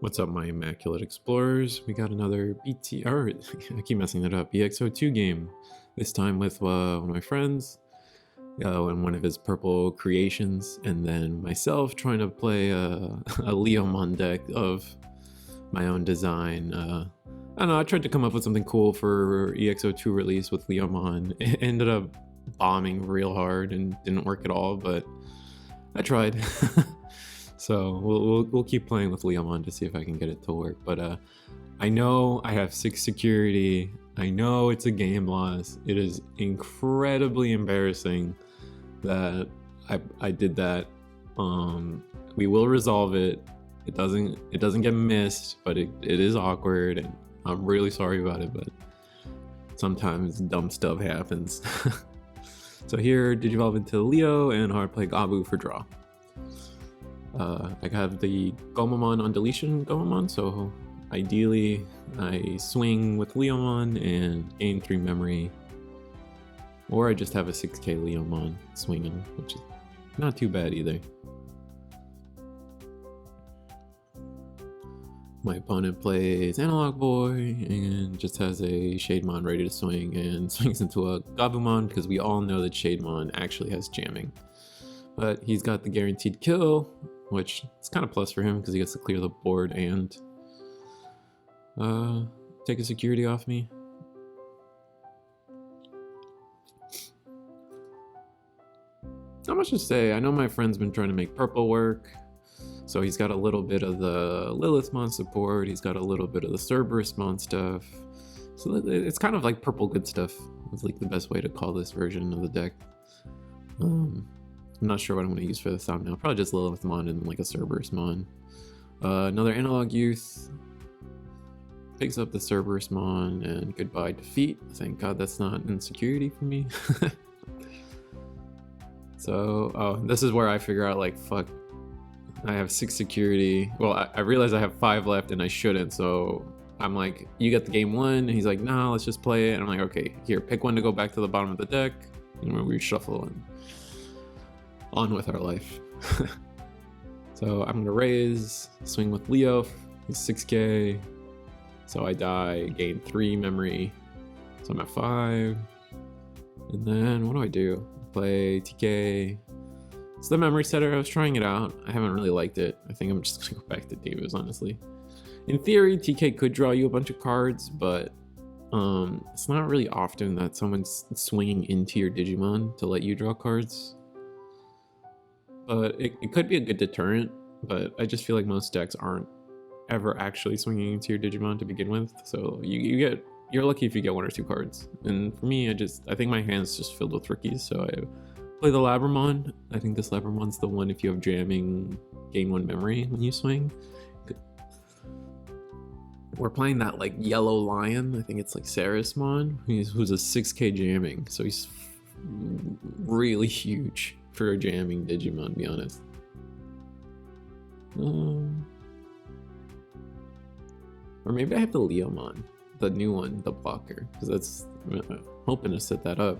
What's up, my immaculate explorers? We got another or I keep messing it up, EX02 game. This time with one of my friends and one of his purple creations, and then myself trying to play a Leomon deck of my own design. I don't know, I tried to come up with something cool for EX02 release with Leomon. It ended up bombing real hard and didn't work at all, but I tried. So we'll keep playing with Leomon to see if I can get it to work. But I know I have 6 security. I know it's a game loss. It is incredibly embarrassing that I did that. We will resolve it. It doesn't get missed, but it is awkward, and I'm really sorry about it. But sometimes dumb stuff happens. So here, Digivolve into Leo and hard play Gabu for draw. I have the Gomamon on deletion Gomamon, so ideally I swing with Leomon and gain 3 memory, or I just have a 6k Leomon swinging, which is not too bad either. My opponent plays Analog Boy and just has a Shademon ready to swing and swings into a Gabumon because we all know that Shademon actually has jamming. But he's got the guaranteed kill, which is kind of plus for him because he gets to clear the board and take a security off me. Not much to say. I know my friend's been trying to make purple work, so he's got a little bit of the Lilithmon support, he's got a little bit of the Cerberusmon stuff, so it's kind of like purple good stuff. It's like the best way to call this version of the deck. I'm not sure what I'm going to use for the thumbnail. Probably just Lilithmon and like a Cerberusmon. Another Analog Youth. Picks up the Cerberusmon and goodbye defeat. Thank God that's not insecurity for me. So, this is where I figure out like, fuck, I have 6 security. Well, I realize I have 5 left and I shouldn't. So I'm like, you get the game 1. And he's like, nah, let's just play it. And I'm like, okay, here, pick one to go back to the bottom of the deck. And we reshuffle and on with our life. So I'm gonna raise, swing with Leo, he's 6k, so I die, gain 3 memory, so I'm at 5, and then what do? Play TK. It's the memory setter. I was trying it out, I haven't really liked it. I think I'm just gonna go back to Davis, honestly. In theory, TK could draw you a bunch of cards, but it's not really often that someone's swinging into your Digimon to let you draw cards. But it could be a good deterrent, but I just feel like most decks aren't ever actually swinging into your Digimon to begin with. So you're lucky if you get 1 or 2 cards. And for me, I think my hand's just filled with rookies, so I play the Labramon. I think this Labramon's the one if you have jamming, gain 1 memory when you swing. We're playing that like yellow lion. I think it's like Sarasmon, who's a 6k jamming, so he's really huge for a jamming Digimon, to be honest. Or maybe I have the Leomon, the new one, the blocker, because that's I'm hoping to set that up.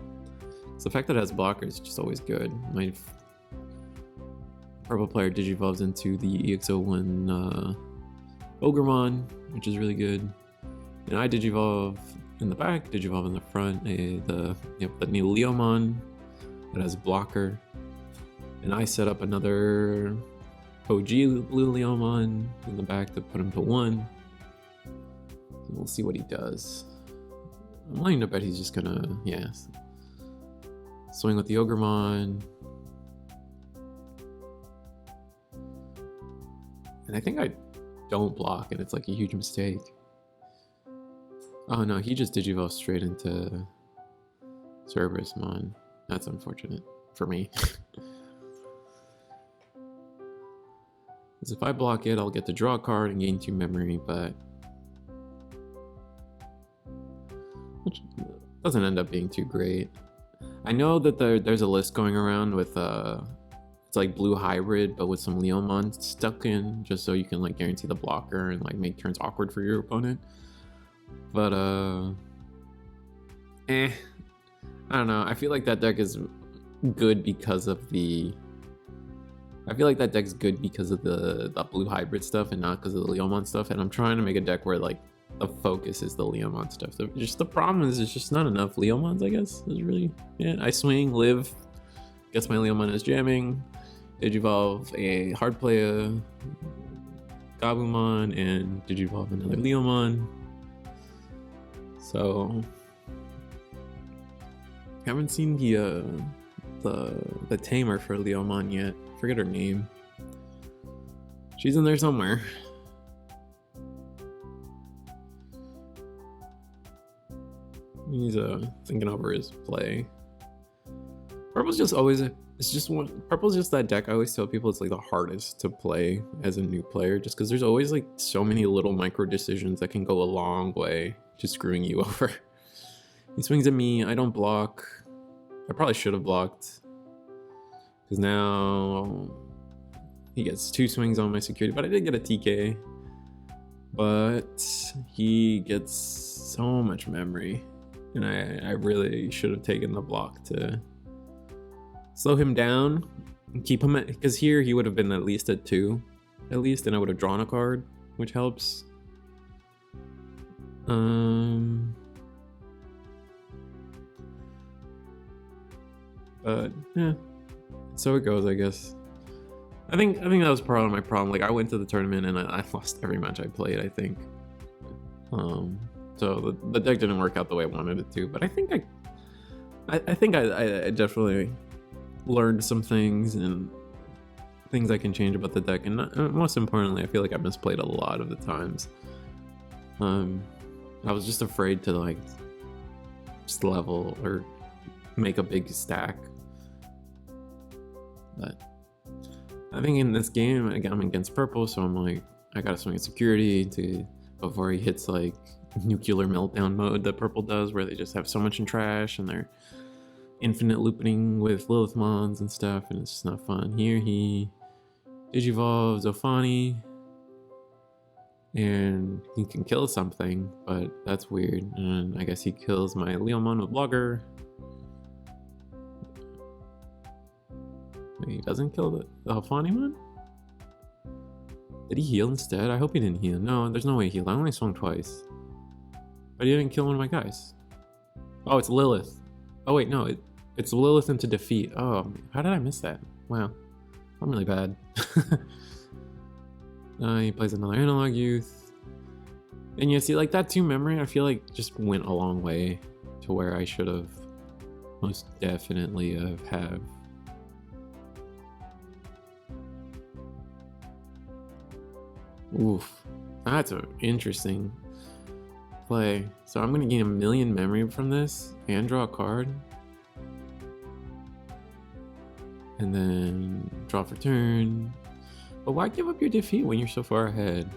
So the fact that it has blockers is just always good. My purple player digivolves into the EX01 Ogremon, which is really good. And I digivolve in the back, digivolve in the front, the new Leomon that has blocker. And I set up another OG blue Leomon in the back to put him to 1. And we'll see what he does. I'm willing to bet he's just gonna, swing with the Ogremon. And I think I don't block, and it's like a huge mistake. Oh no, he just digivolved straight into Cerberusmon. That's unfortunate for me. Because if I block it, I'll get to draw a card and gain 2 memory, but which doesn't end up being too great. I know that there's a list going around with it's like blue hybrid, but with some Leomon stuck in, just so you can like guarantee the blocker and like make turns awkward for your opponent. But I don't know. I feel like that deck is good because of the I feel like that deck's good because of the blue hybrid stuff and not because of the Leomon stuff. And I'm trying to make a deck where like the focus is the Leomon stuff. Just the problem is there's just not enough Leomons, I guess. Is really, yeah. I swing, live, gets my Leomon as jamming, Digivolve a hard play Gabumon, and Digivolve another Leomon. So I haven't seen the tamer for Leomon yet. Forget her name. She's in there somewhere. He's thinking over his play. Purple's just always Purple's just that deck I always tell people it's like the hardest to play as a new player, just because there's always like so many little micro decisions that can go a long way to screwing you over. He swings at me, I don't block. I probably should have blocked, because now he gets 2 swings on my security, but I did get a TK. But he gets so much memory, and I really should have taken the block to slow him down and keep him at, because here he would have been at least at 2, at least, and I would have drawn a card, which helps. But yeah, so it goes, I guess. I think that was part of my problem. Like, I went to the tournament and I lost every match I played, I think. So the deck didn't work out the way I wanted it to. But I think I definitely learned some things and things I can change about the deck. And most importantly, I feel like I misplayed a lot of the times. I was just afraid to like just level or make a big stack. But I think in this game, again, I'm against purple, so I'm like, I gotta swing at security before he hits like nuclear meltdown mode that purple does, where they just have so much in trash and they're infinite looping with Lilithmons and stuff, and it's just not fun. Here he Digivolves Ophani, and he can kill something, but that's weird. And I guess he kills my Leomon with Blogger. He doesn't kill the Ophani one? Did he heal instead? I hope he didn't heal. No, there's no way he healed. I only swung twice. But he didn't kill one of my guys. Oh, it's Lilith. Oh wait, no, it's Lilith into defeat. Oh, how did I miss that? Wow, I'm really bad. He plays another Analog Youth. And you see, like, that 2 memory, I feel like just went a long way to where I should have most definitely have. Oof, that's an interesting play. So I'm gonna gain 1,000,000 memory from this and draw a card, and then draw for turn. But why give up your defeat when you're so far ahead?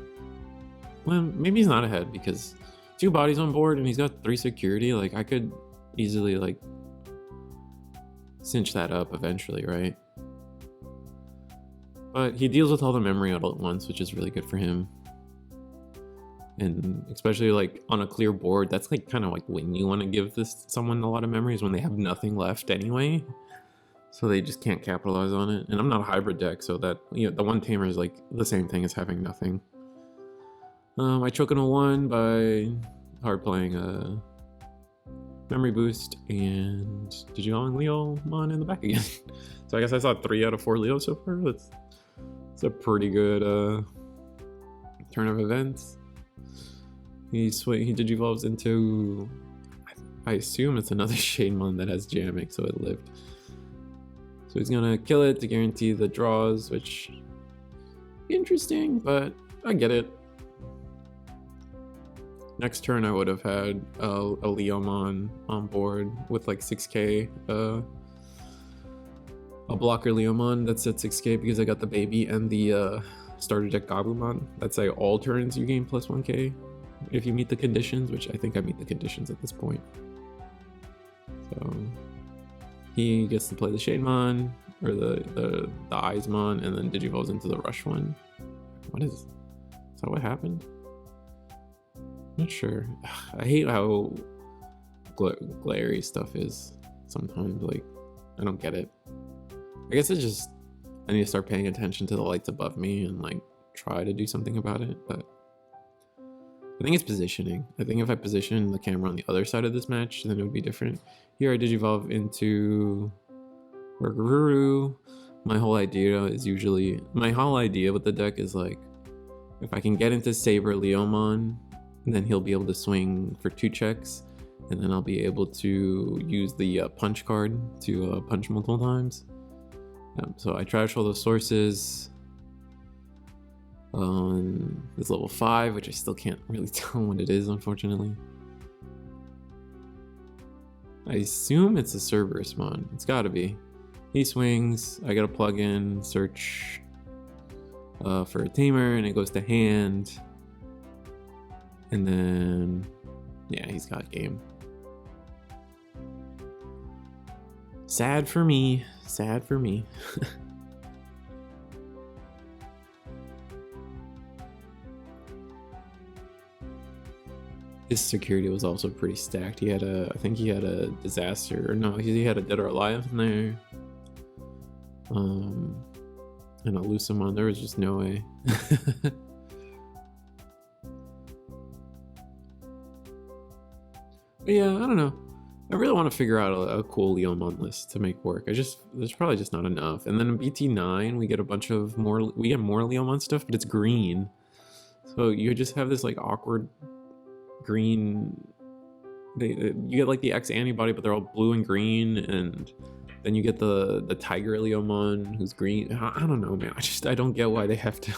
Well, maybe he's not ahead because 2 bodies on board and he's got 3 security. Like, I could easily like cinch that up eventually, right? But he deals with all the memory all at once, which is really good for him. And especially like on a clear board, that's like kind of like when you want to give someone a lot of memories, when they have nothing left anyway. So they just can't capitalize on it. And I'm not a hybrid deck, so that, you know, the one tamer is like the same thing as having nothing. I choke on a 1 by hard playing a memory boost and Digimon Leomon in the back again. So I guess I saw 3 out of 4 Leo so far. That's a pretty good turn of events. He Digivolves into, I assume it's another Shademon that has jamming, so it lived. So he's gonna kill it to guarantee the draws, which interesting, but I get it. Next turn I would have had a Leomon on board with like 6k, a blocker Leomon that's at 6k because I got the baby and the starter deck Gabumon. That's like all turns you gain plus 1k if you meet the conditions, which I think I meet the conditions at this point. So he gets to play the Shademon or the Eyesmon, and then Digivolves into the Rush one. Is that what happened? Not sure. I hate how glary stuff is sometimes. Like, I don't get it. I guess it's just I need to start paying attention to the lights above me and like try to do something about it, but I think it's positioning. I think if I position the camera on the other side of this match, then it would be different. Here I digivolve into Guru. My whole idea with the deck is like, if I can get into Saber Leomon, then he'll be able to swing for 2 checks, and then I'll be able to use the punch card to punch multiple times. So I trash all those sources on this level 5, which I still can't really tell what it is, unfortunately. I assume it's a Cerberusmon. It's gotta be. He swings, I gotta plug in, search for a tamer, and it goes to hand. And then, yeah, he's got game. Sad for me. Sad for me. His security was also pretty stacked. He had I think he had a disaster, or no, he had a Dead or Alive in there. And a Leomon, there was just no way. But yeah, I don't know. I really want to figure out a cool Leomon list to make work. There's probably just not enough. And then in BT9, we get more Leomon stuff, but it's green. So you just have this like awkward green. You get like the X antibody, but they're all blue and green, and then you get the Tiger Leomon who's green. I don't know, man. I don't get why they have to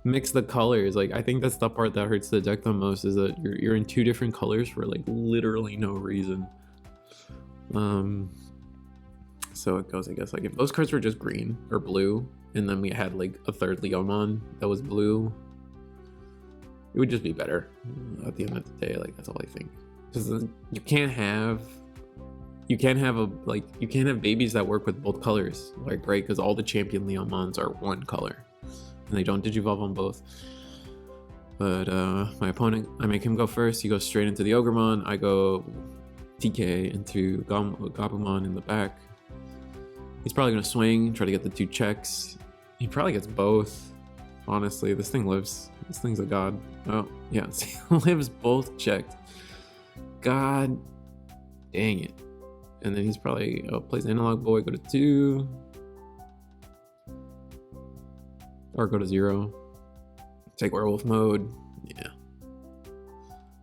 mix the colors. Like, I think that's the part that hurts the deck the most, is that you're in 2 different colors for like literally no reason. So it goes, I guess, like if those cards were just green or blue, and then we had like a 3rd Leomon that was blue, it would just be better at the end of the day. Like, that's all I think. Because you can't have babies that work with both colors, like, right? Because all the champion Leomons are 1 color, and they don't digivolve on both. But my opponent, I make him go first. He goes straight into the Ogremon. I go TK into Gabumon in the back. He's probably gonna swing, try to get the 2 checks. He probably gets both. Honestly, this thing lives. This thing's a god. Oh yeah, he lives both checked. God dang it. And then he's probably plays Analog Boy, go to 2. Or go to 0. Take Werewolf mode. Yeah.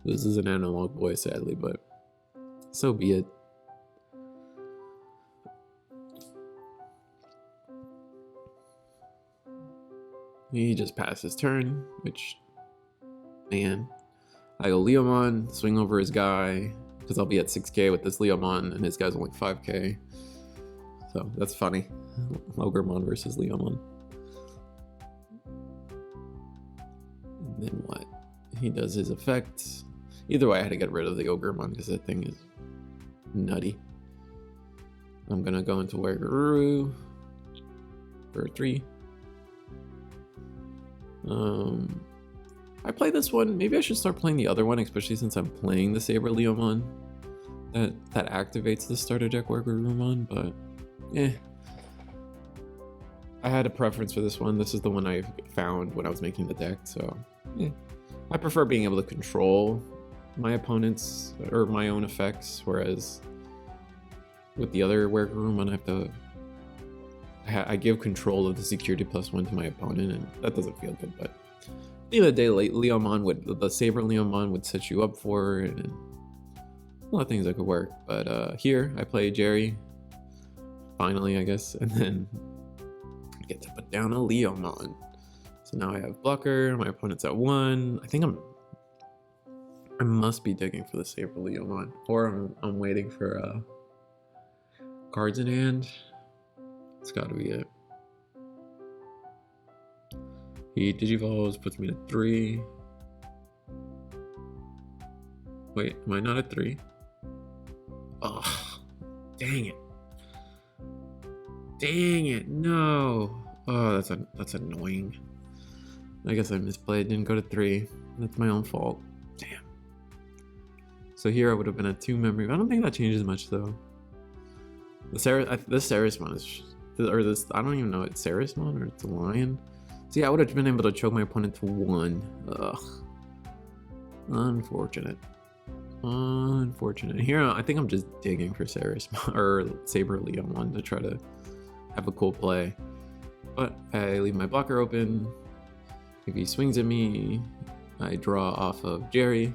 This is an Analog Boy, sadly, but so be it. He just passed his turn, which, man. I go Leomon, swing over his guy, because I'll be at 6k with this Leomon, and his guy's only 5k. So that's funny. Ogremon versus Leomon. And then what? He does his effect. Either way, I had to get rid of the Ogremon because that thing is nutty. I'm gonna go into Guru for 3. I play this one. Maybe I should start playing the other one, especially since I'm playing the Saber Leomon that activates the starter deck Gurumon, but I had a preference for this one. This is the one I found when I was making the deck, so I prefer being able to control my opponents or my own effects, whereas with the other Gurumon I give control of the security +1 to my opponent, and that doesn't feel good. But at the end of the day, the Saber Leomon would set you up for it, and a lot of things that could work. But here I play Jerry, finally, I guess, and then I get to put down a Leomon. So now I have blocker, my opponent's at 1. I think I must be digging for the Saber Leomon, or I'm waiting for cards in hand. It's gotta be it. He digivolves, puts me to 3. Wait, am I not at 3? Oh, dang it. Dang it, no. Oh, that's annoying. I guess I misplayed, didn't go to 3. That's my own fault. Damn. So here I would have been at 2 memory. I don't think that changes much though. This Erismon is Or this, I don't even know, it's Eyesmon or it's a lion. See, I would have been able to choke my opponent to 1. Ugh. Unfortunate. Unfortunate. Here, I think I'm just digging for Eyesmon or Saber Leomon to try to have a cool play. But I leave my blocker open. If he swings at me, I draw off of Jerry.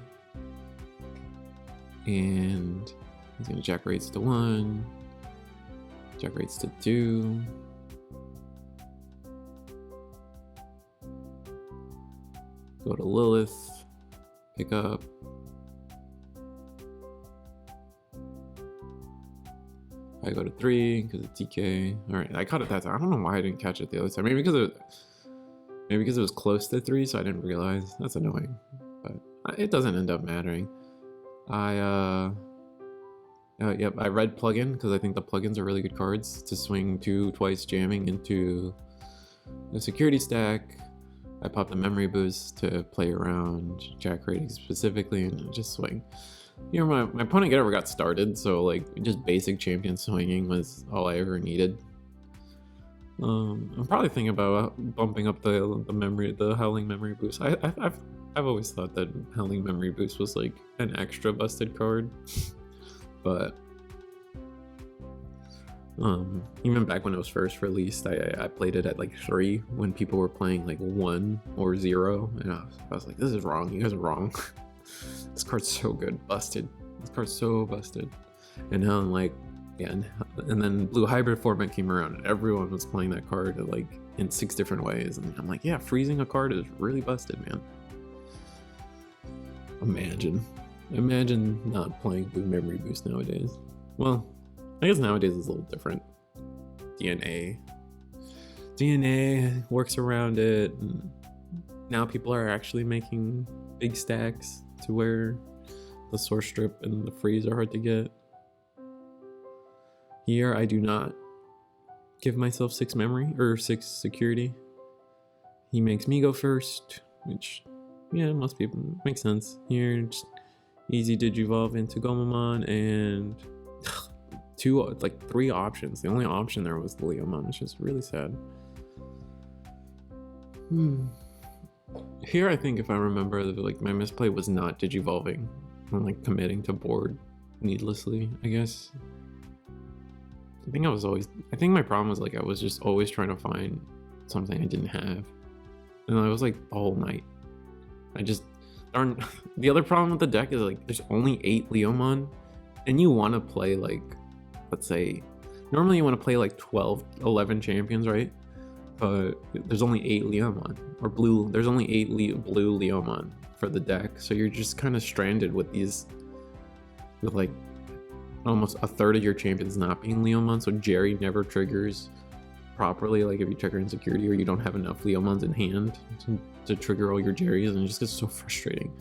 And he's gonna jack rates to 1. Jack rates to 2. Go to Lilith. Pick up. I go to 3 because of TK. Alright, I caught it that time. I don't know why I didn't catch it the other time. Maybe because it was close to 3, so I didn't realize. That's annoying. But it doesn't end up mattering. Yep, I read plugin because I think the plugins are really good cards to swing 2 twice jamming into the security stack. I popped the memory boost to play around jack rating specifically and just swing. You know, my opponent never got started, so like just basic champion swinging was all I ever needed. I'm probably thinking about bumping up the Howling Memory Boost. I've always thought that Howling Memory Boost was like an extra busted card. But even back when it was first released, I played it at like 3 when people were playing like 1 or 0, and I was like, this is wrong, you guys are wrong. This card's so good, busted. This card's so busted. And now I'm like, yeah, and then Blue Hybrid format came around and everyone was playing that card like in 6 different ways, and I'm like, yeah, freezing a card is really busted, man. Imagine not playing Blue Memory Boost nowadays. Well, I guess nowadays is a little different. DNA works around it. And now people are actually making big stacks to where the source strip and the freeze are hard to get. Here, I do not give myself 6 memory or 6 security. He makes me go first, which, yeah, most people makes sense. Here, just easy Digivolve into Gomamon and 3 options. The only option there was the Leomon, which is really sad. Here, I think if I remember, like my misplay was not Digivolving. I'm like committing to board needlessly, I guess. I think my problem was like I was just always trying to find something I didn't have. And I was like the whole night. The other problem with the deck is like there's only 8 Leomon, and you want to play like, let's say, normally you want to play like 12, 11 champions, right? But there's only 8 Leomon, or blue. There's only 8 blue Leomon for the deck, so you're just kind of stranded with like almost a third of your champions not being Leomon. So Jerry never triggers properly, like if you trigger insecurity or you don't have enough Leomons in hand to trigger all your Jerrys, and it just gets so frustrating.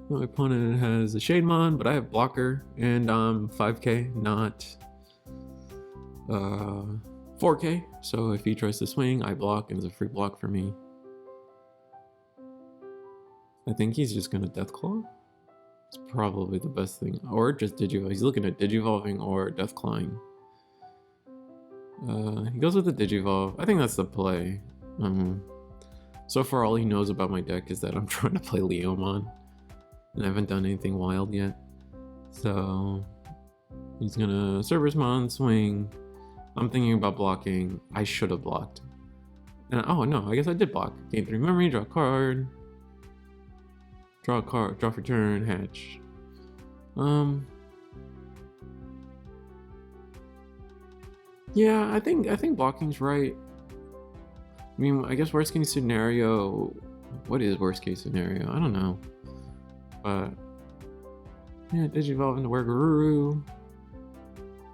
My opponent has a Shademon, but I have blocker, and 5k, not 4k. So if he tries to swing, I block, and it's a free block for me. I think he's just gonna Deathclaw. It's probably the best thing, or just Digivolve. He's looking at Digivolving or Deathclawing. He goes with the Digivolve. I think that's the play. So far, all he knows about my deck is that I'm trying to play Leomon, and I haven't done anything wild yet. So he's gonna Cerberusmon swing. I'm thinking about blocking. I should have blocked. And oh no, I guess I did block. Gain 3 memory, draw a card. Draw a card, draw for turn, hatch. Yeah, I think blocking's right. I mean, I guess worst case scenario. What is worst case scenario? I don't know. But yeah, Digivolve into Wergaruru.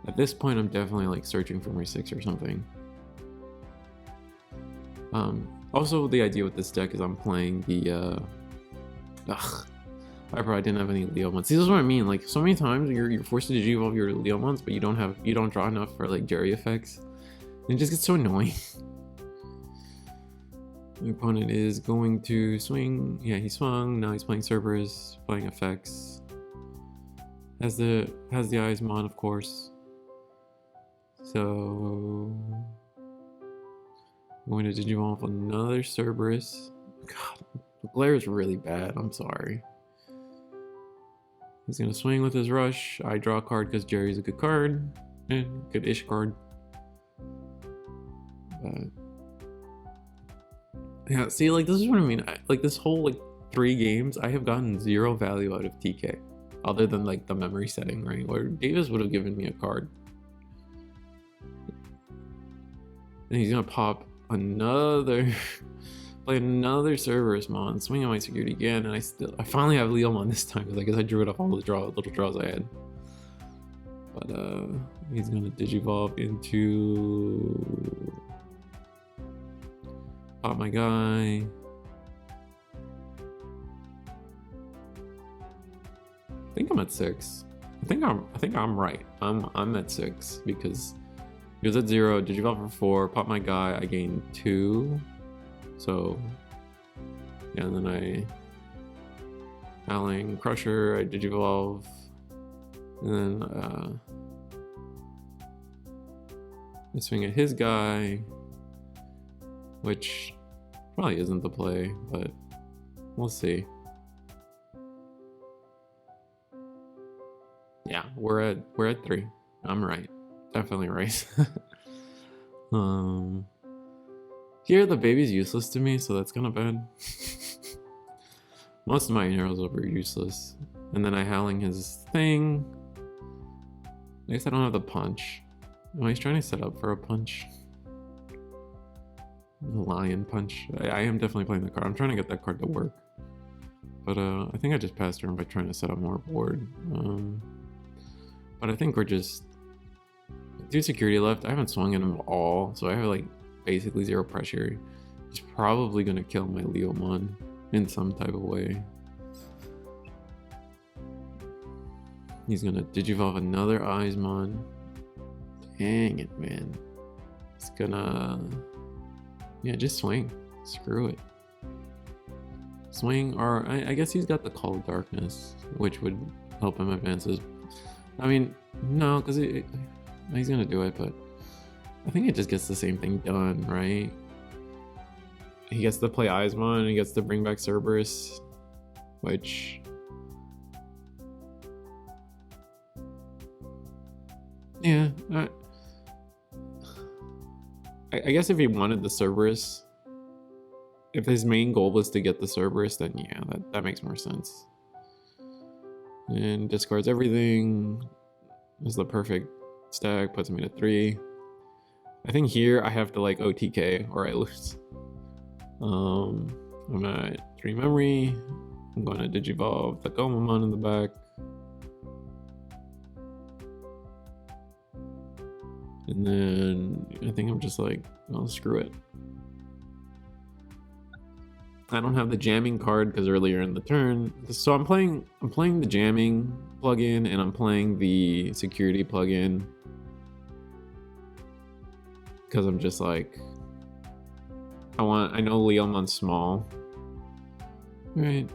At this point, I'm definitely like searching for my 6 or something. Also, the idea with this deck is I'm playing the I probably didn't have any Leomons. See, this is what I mean. Like so many times you're forced to Digivolve your Leomons, but you don't draw enough for like Jerry effects. And it just gets so annoying. My opponent is going to swing. Yeah, he swung. Now he's playing Cerberus, playing effects. Has the Eyesmon, of course. So I'm going to Digivolve another Cerberus. God, the glare is really bad. I'm sorry. He's gonna swing with his rush. I draw a card because Jerry's a good card. Good-ish card. But yeah, see, like, this is what I mean. Like, this whole, like, 3 games, I have gotten 0 value out of TK. Other than, like, the memory setting, right? Where Davis would have given me a card. And he's gonna pop another... play another Cerberus mon, swing on my security again, and I finally have Leomon this time, because I guess I drew it off all the little draws I had. But he's gonna Digivolve into... pop my guy. I think I'm at 6. I think I'm right. I'm at 6 because he was at 0, Digivolve for 4, pop my guy, I gained 2. So yeah, and then I Howling Crusher, I Digivolve, and then I swing at his guy, which probably isn't the play, but we'll see. Yeah, we're at 3. I'm right. Definitely right. Here the baby's useless to me, so that's kind of bad. Most of my heroes are useless. And then I Howling his thing. I guess I don't have the punch. Oh, he's trying to set up for a punch. Lion punch. I am definitely playing the card. I'm trying to get that card to work. But I think I just passed turn by trying to set up more board. But I think we're just... 2 security left. I haven't swung at him at all, so I have like basically 0 pressure. He's probably gonna kill my Leomon in some type of way. He's gonna Digivolve another Eyesmon. Dang it, man. It's gonna... yeah, just swing. Screw it. Swing, or I guess he's got the Call of Darkness, which would help him advance his... I mean, no, because he's gonna do it, but I think it just gets the same thing done, right? He gets to play Eyesmon, and he gets to bring back Cerberus, which... yeah, I guess if he wanted the Cerberus, if his main goal was to get the Cerberus, then yeah, that makes more sense. And discards everything. This is the perfect stack, puts me to 3. I think here I have to like OTK or I lose. I'm at 3 memory. I'm going to Digivolve the Gomamon in the back. And then I think I'm just like, oh, screw it. I don't have the jamming card because earlier in the turn, so I'm playing the jamming plugin and I'm playing the security plugin because I'm just like, I know Leomon's small. Right.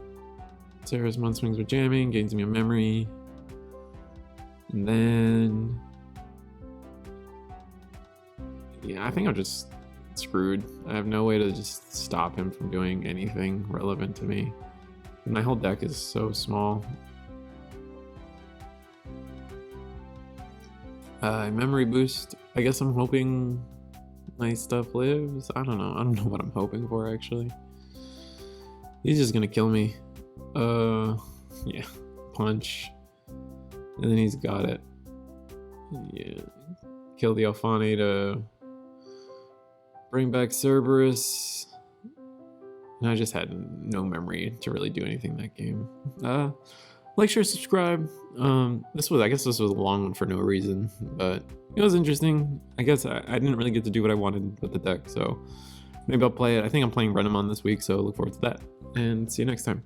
Sarah's swings with jamming, gains me a memory. And then yeah, I think I'm just screwed. I have no way to just stop him from doing anything relevant to me. My whole deck is so small. Memory boost. I guess I'm hoping my stuff lives. I don't know what I'm hoping for actually. He's just gonna kill me. Yeah, punch. And then he's got it. Yeah, kill the Alphane to bring back Cerberus. And I just had no memory to really do anything that game. Like, share, subscribe. I guess this was a long one for no reason, but it was interesting. I guess I didn't really get to do what I wanted with the deck, so maybe I'll play it. I think I'm playing Renamon this week, so look forward to that. And see you next time.